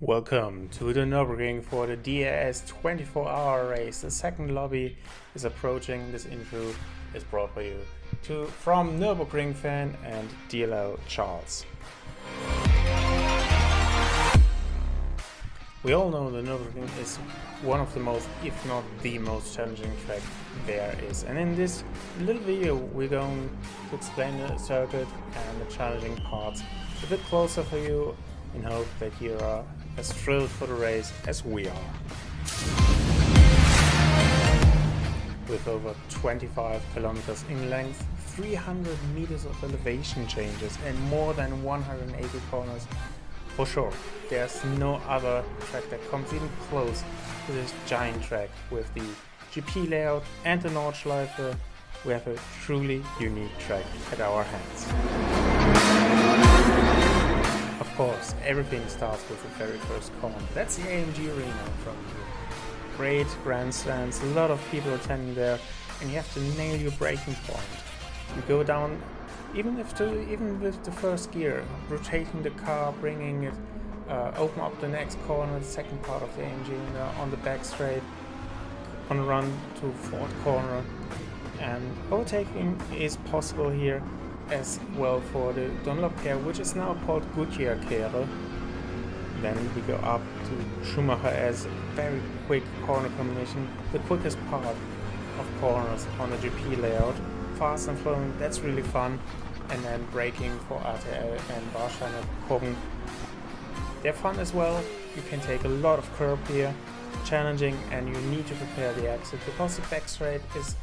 Welcome to the Nürburgring for the DAS 24-hour race. The second lobby is approaching. This intro is brought by you from Nürburgring fan and DLL Charles. We all know the Nürburgring is one of the most, if not the most challenging track there is. And in this little video we're going to explain the circuit and the challenging parts a bit closer for you, in hope that you are as thrilled for the race as we are. With over 25 kilometers in length, 300 meters of elevation changes and more than 180 corners, for sure there's no other track that comes even close to this giant track. With the GP layout and the Nordschleife, we have a truly unique track at our hands. Of course, everything starts with the very first corner. That's the AMG Arena from here. Great grandstands, a lot of people attending there, and you have to nail your braking point. You go down, even with the first gear, rotating the car, bringing it, open up the next corner, the second part of the AMG Arena, on the back straight, on run to fourth corner, and overtaking is possible here as well for the Dunlop Care, which is now called Goodyear Kehre. Then we go up to Schumacher as a very quick corner combination, the quickest part of corners on the GP layout. Fast and flowing, that's really fun. And then braking for RTL and Warsteiner Kurven. They're fun as well. You can take a lot of curb here, challenging, and you need to prepare the exit because the back straight is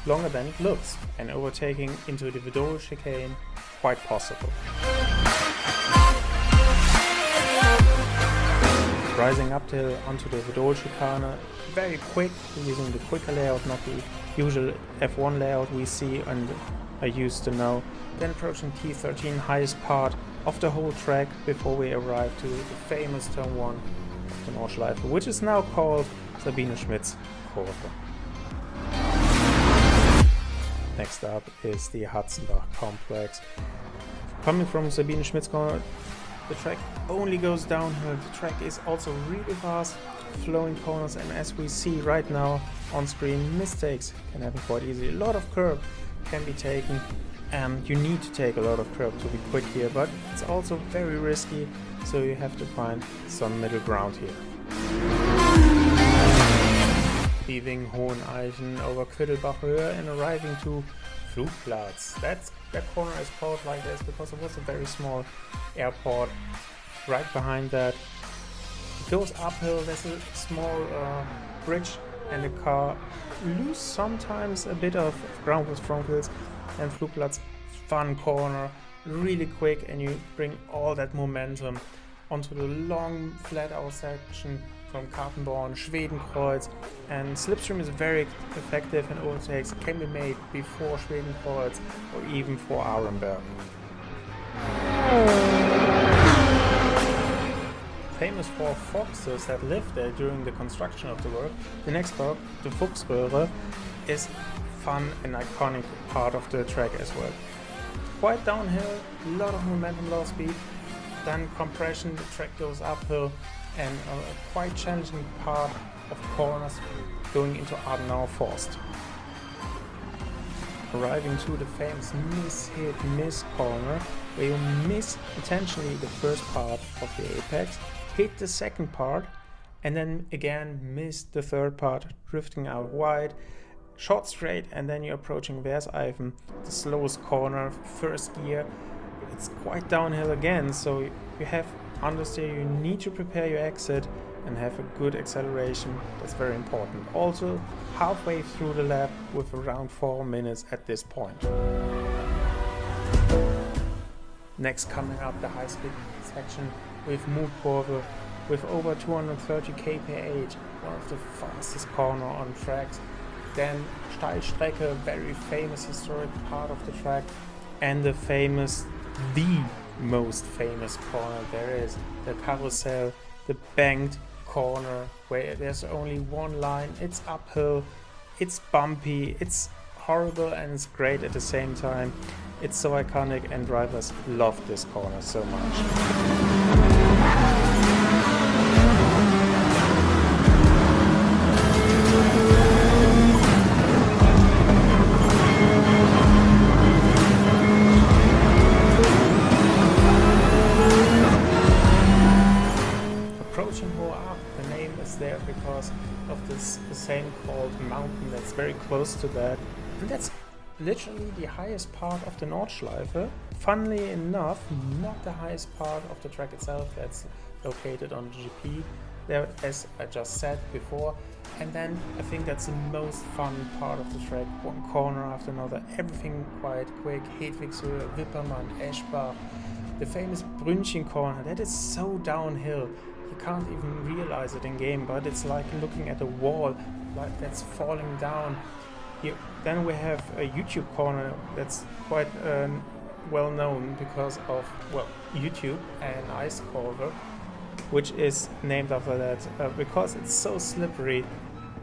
longer than it looks, and overtaking into the Vidoro chicane quite possible. Rising uphill onto the Vidoro chicane, very quick, using the quicker layout, not the usual F1 layout we see and are used to know. Then approaching T13, highest part of the whole track before we arrive to the famous turn 1 of the Nordschleife, which is now called Sabine Schmidt's Kurve. Next up is the Hatzenbach complex. Coming from Sabine Schmidt's corner, the track only goes downhill. The track is also really fast, flowing corners, and as we see right now on screen, mistakes can happen quite easily. A lot of curb can be taken, and you need to take a lot of curb to be quick here, but it's also very risky, so you have to find some middle ground here. Leaving Hoheneichen over Quiddelbach-Höhe and arriving to Flugplatz. That corner is called like this because it was a very small airport right behind that. It goes uphill, there's a small bridge, and the car loses sometimes a bit of ground with front wheels. And Flugplatz, fun corner, really quick, and you bring all that momentum onto the long flat out section from Kartenborn, Schwedenkreuz, and slipstream is very effective, and overtakes can be made before Schwedenkreuz or even for Arenberg. Famous for foxes that lived there during the construction of the work, the next stop, the Fuchsröhre, is fun and iconic part of the track as well. Quite downhill, a lot of momentum, low speed, then compression, the track goes uphill, and a quite challenging part of corners going into Adenauer Forst. Arriving to the famous miss corner, where you miss intentionally the first part of the apex, hit the second part, and then again miss the third part, drifting out wide, short straight, and then you're approaching Werseifel, the slowest corner, first gear. It's quite downhill again, so you have understeer, you need to prepare your exit and have a good acceleration. That's very important. Also halfway through the lap with around 4 minutes at this point. Next, coming up the high speed section with Mutkurve with over 230 kph, one of the fastest corner on tracks. Then Steilstrecke, very famous historic part of the track, and the most famous corner there is, the carousel, the banked corner where there's only one line. It's uphill, it's bumpy, it's horrible, and it's great at the same time. It's so iconic, and drivers love this corner so much. the same called mountain that's very close to that. And that's literally the highest part of the Nordschleife. Funnily enough, not the highest part of the track itself that's located on the GP there, as I just said before. And then I think that's the most fun part of the track, one corner after another, everything quite quick, Hedwigshöhe, Wippermann, Eschbach, the famous Brünnchen corner, that is so downhill, you can't even realize it in game, but it's like looking at a wall, like that's falling down. Here, then we have a YouTube corner that's quite well known because of, well, YouTube and Ice Cover, which is named after that because it's so slippery,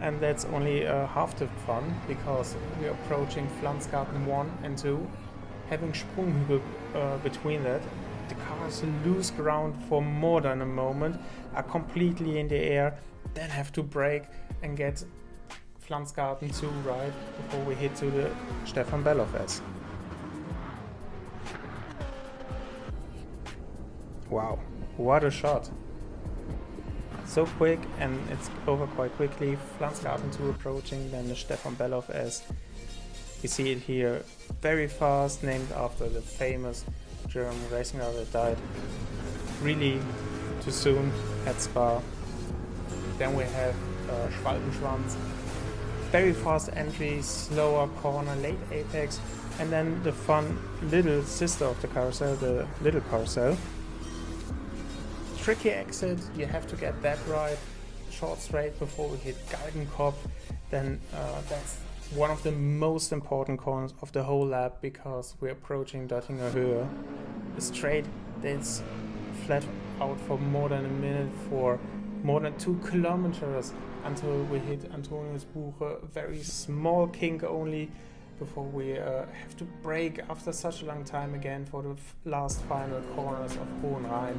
and that's only half the fun because we're approaching Pflanzgarten 1 and 2, having Sprunghügel between that. The cars lose ground for more than a moment, are completely in the air, then have to brake and get Pflanzgarten 2 right before we hit to the Stefan Bellof S. Wow, what a shot! So quick, and it's over quite quickly. Pflanzgarten 2 approaching, then the Stefan Bellof S. You see it here, very fast, named after the famous German racing driver that died really too soon at Spa. Then we have Schwalbenschwanz, very fast entry, slower corner, late apex, and then the fun little sister of the carousel, the little carousel. Tricky exit, you have to get that right, short straight before we hit Galgenkopf. Then that's one of the most important corners of the whole lap because we're approaching Döttinger Höhe. The straight that's flat out for more than a minute, for more than 2 kilometers until we hit Antonius Buche, a very small kink only before we have to brake after such a long time again for the last final corners of Hohenrhein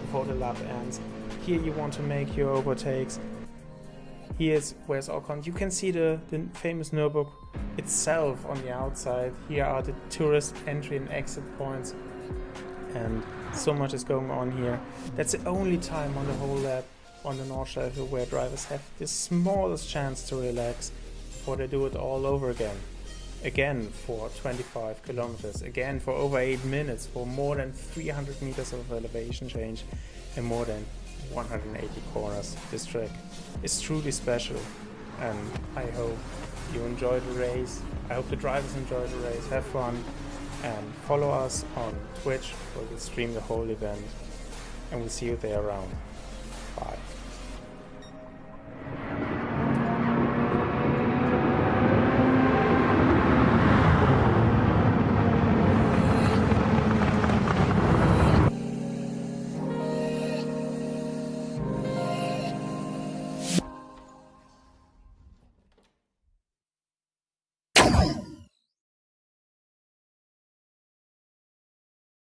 before the lap ends. Here you want to make your overtakes. Here's where's Ocon. You can see the famous Nürburgring itself on the outside. Here are the tourist entry and exit points, and so much is going on here. That's the only time on the whole lap on the Nordschleife where drivers have the smallest chance to relax before they do it all over again. Again for 25 kilometers, again for over 8 minutes, for more than 300 meters of elevation change and more than 180 corners. This track is truly special, and I hope you enjoy the race. I hope the drivers enjoy the race, have fun, and follow us on Twitch where we stream the whole event, and we'll see you there around.